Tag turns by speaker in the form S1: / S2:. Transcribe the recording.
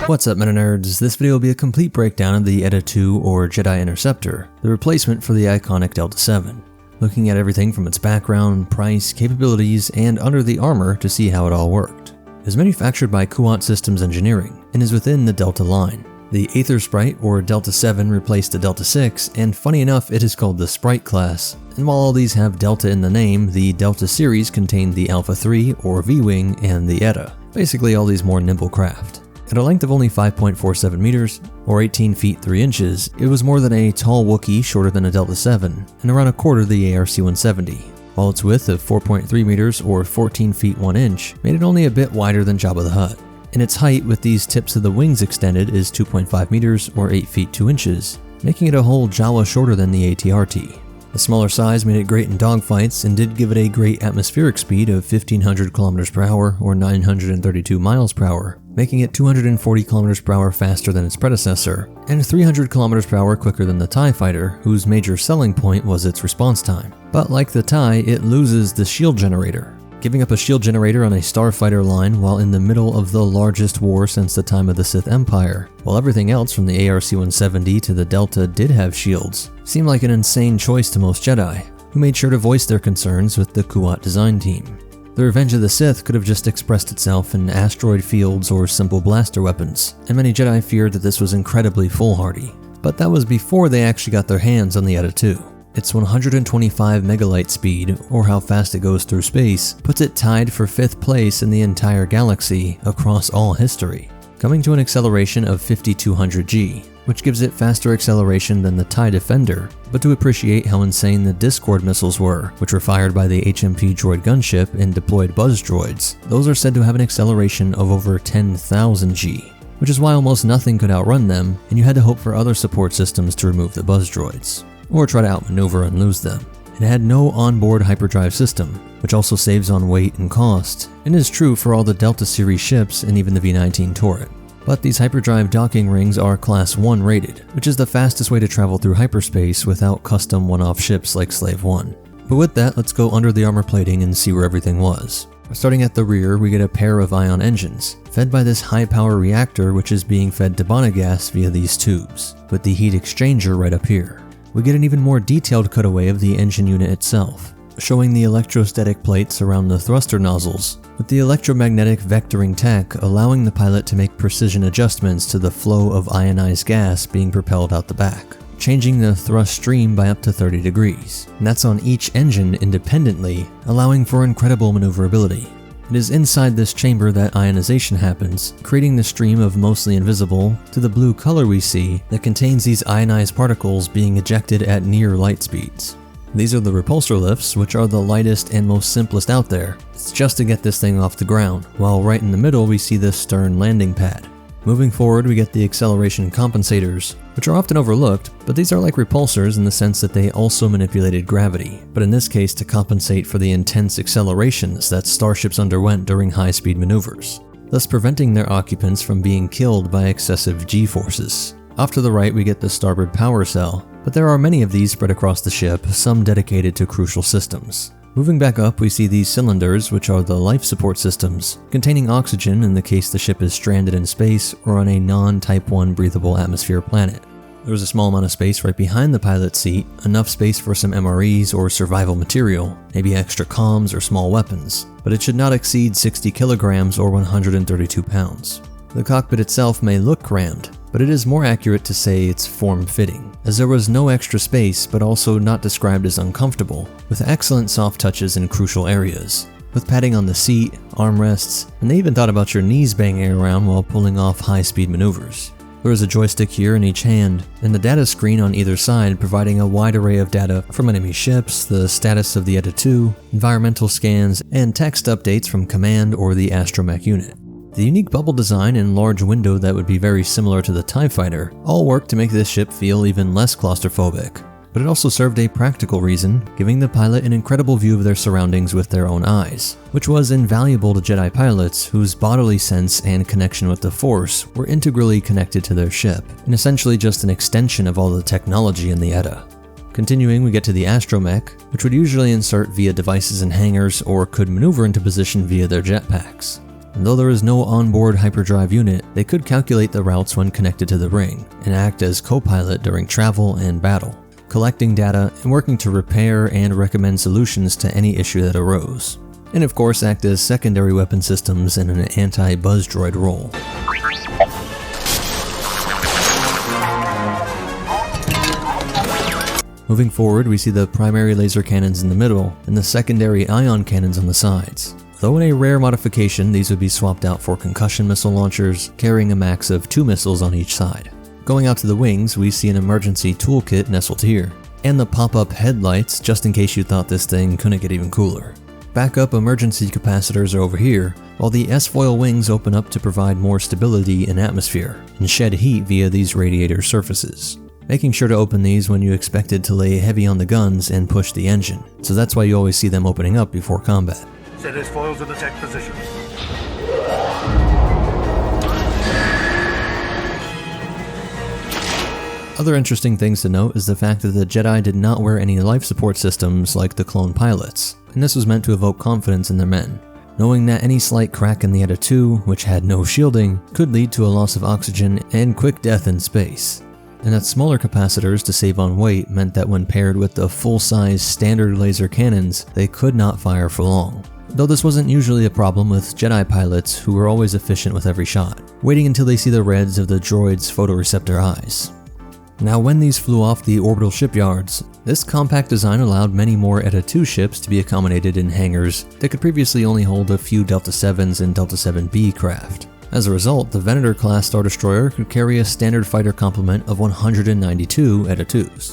S1: What's up, Meta Nerds? This video will be a complete breakdown of the Eta-2 or Jedi Interceptor, the replacement for the iconic Delta-7, looking at everything from its background, price, capabilities, and under the armor to see how it all worked. It is manufactured by Kuat Systems Engineering and is within the Delta line. The Aether Sprite or Delta-7 replaced the Delta-6, and funny enough, it is called the Sprite class. And while all these have Delta in the name, the Delta series contained the Alpha 3 or V-Wing and the Eta, basically all these more nimble craft. At a length of only 5.47 meters, or 18 feet 3 inches, it was more than a tall Wookiee shorter than a Delta-7, and around a quarter the ARC-170, while its width of 4.3 meters or 14 feet 1 inch made it only a bit wider than Jabba the Hutt. And its height with these tips of the wings extended is 2.5 meters or 8 feet 2 inches, making it a whole Jawa shorter than the AT-RT. The smaller size made it great in dogfights and did give it a great atmospheric speed of 1500 km per hour or 932 miles per hour, making it 240 km per hour faster than its predecessor, and 300 km per hour quicker than the TIE Fighter, whose major selling point was its response time. But like the TIE, it loses the shield generator, giving up a shield generator on a starfighter line while in the middle of the largest war since the time of the Sith Empire, while everything else from the ARC-170 to the Delta did have shields. Seemed like an insane choice to most Jedi, who made sure to voice their concerns with the Kuat design team. The Revenge of the Sith could have just expressed itself in asteroid fields or simple blaster weapons, and many Jedi feared that this was incredibly foolhardy. But that was before they actually got their hands on the Eta-2. Its 125 megalight speed, or how fast it goes through space, puts it tied for 5th place in the entire galaxy across all history, coming to an acceleration of 5200 G, which gives it faster acceleration than the TIE Defender. But to appreciate how insane the Discord missiles were, which were fired by the HMP droid gunship and deployed buzz droids, those are said to have an acceleration of over 10,000 G, which is why almost nothing could outrun them, and you had to hope for other support systems to remove the buzz droids, or try to outmaneuver and lose them. It had no onboard hyperdrive system, which also saves on weight and cost, and is true for all the Delta series ships and even the V-19 turret. But these hyperdrive docking rings are Class 1 rated, which is the fastest way to travel through hyperspace without custom one-off ships like Slave 1. But with that, let's go under the armor plating and see where everything was. Starting at the rear, we get a pair of ion engines, fed by this high-power reactor which is being fed to gas via these tubes, with the heat exchanger right up here. We get an even more detailed cutaway of the engine unit itself, showing the electrostatic plates around the thruster nozzles, with the electromagnetic vectoring tech allowing the pilot to make precision adjustments to the flow of ionized gas being propelled out the back, changing the thrust stream by up to 30 degrees. And that's on each engine independently, allowing for incredible maneuverability. It is inside this chamber that ionization happens, creating the stream of mostly invisible to the blue color we see that contains these ionized particles being ejected at near light speeds. These are the repulsor lifts, which are the lightest and most simplest out there. It's just to get this thing off the ground, while right in the middle we see the stern landing pad. Moving forward, we get the acceleration compensators, which are often overlooked, but these are like repulsors in the sense that they also manipulated gravity, but in this case to compensate for the intense accelerations that starships underwent during high-speed maneuvers, thus preventing their occupants from being killed by excessive G-forces. Off to the right, we get the starboard power cell, but there are many of these spread across the ship, some dedicated to crucial systems. Moving back up, we see these cylinders, which are the life support systems, containing oxygen in the case the ship is stranded in space or on a non-Type 1 breathable atmosphere planet. There is a small amount of space right behind the pilot's seat, enough space for some MREs or survival material, maybe extra comms or small weapons, but it should not exceed 60 kilograms or 132 pounds. The cockpit itself may look crammed, but it is more accurate to say it's form-fitting, as there was no extra space but also not described as uncomfortable, with excellent soft touches in crucial areas, with padding on the seat, armrests, and they even thought about your knees banging around while pulling off high-speed maneuvers. There is a joystick here in each hand, and the data screen on either side providing a wide array of data from enemy ships, the status of the Eta-2, environmental scans, and text updates from command or the astromech unit. The unique bubble design and large window that would be very similar to the TIE Fighter all work to make this ship feel even less claustrophobic, but it also served a practical reason, giving the pilot an incredible view of their surroundings with their own eyes, which was invaluable to Jedi pilots whose bodily sense and connection with the Force were integrally connected to their ship, and essentially just an extension of all the technology in the Eta. Continuing, we get to the astromech, which would usually insert via devices in hangars or could maneuver into position via their jetpacks. And though there is no onboard hyperdrive unit, they could calculate the routes when connected to the ring, and act as co-pilot during travel and battle, collecting data and working to repair and recommend solutions to any issue that arose. And of course act as secondary weapon systems in an anti-buzz droid role. Moving forward, we see the primary laser cannons in the middle and the secondary ion cannons on the sides. Though in a rare modification, these would be swapped out for concussion missile launchers, carrying a max of 2 missiles on each side. Going out to the wings, we see an emergency toolkit nestled here, and the pop-up headlights just in case you thought this thing couldn't get even cooler. Backup emergency capacitors are over here, while the S-foil wings open up to provide more stability in atmosphere, and shed heat via these radiator surfaces. Making sure to open these when you expected to lay heavy on the guns and push the engine, so that's why you always see them opening up before combat.
S2: Set his foils in the tech position.
S1: Other interesting things to note is the fact that the Jedi did not wear any life support systems like the clone pilots, and this was meant to evoke confidence in their men, knowing that any slight crack in the Eta-2, which had no shielding, could lead to a loss of oxygen and quick death in space. And that smaller capacitors to save on weight meant that when paired with the full-size standard laser cannons, they could not fire for long. Though this wasn't usually a problem with Jedi pilots who were always efficient with every shot, waiting until they see the reds of the droid's photoreceptor eyes. Now when these flew off the orbital shipyards, this compact design allowed many more Eta-2 ships to be accommodated in hangars that could previously only hold a few Delta 7s and Delta 7B craft. As a result, the Venator-class Star Destroyer could carry a standard fighter complement of 192 Eta-2s.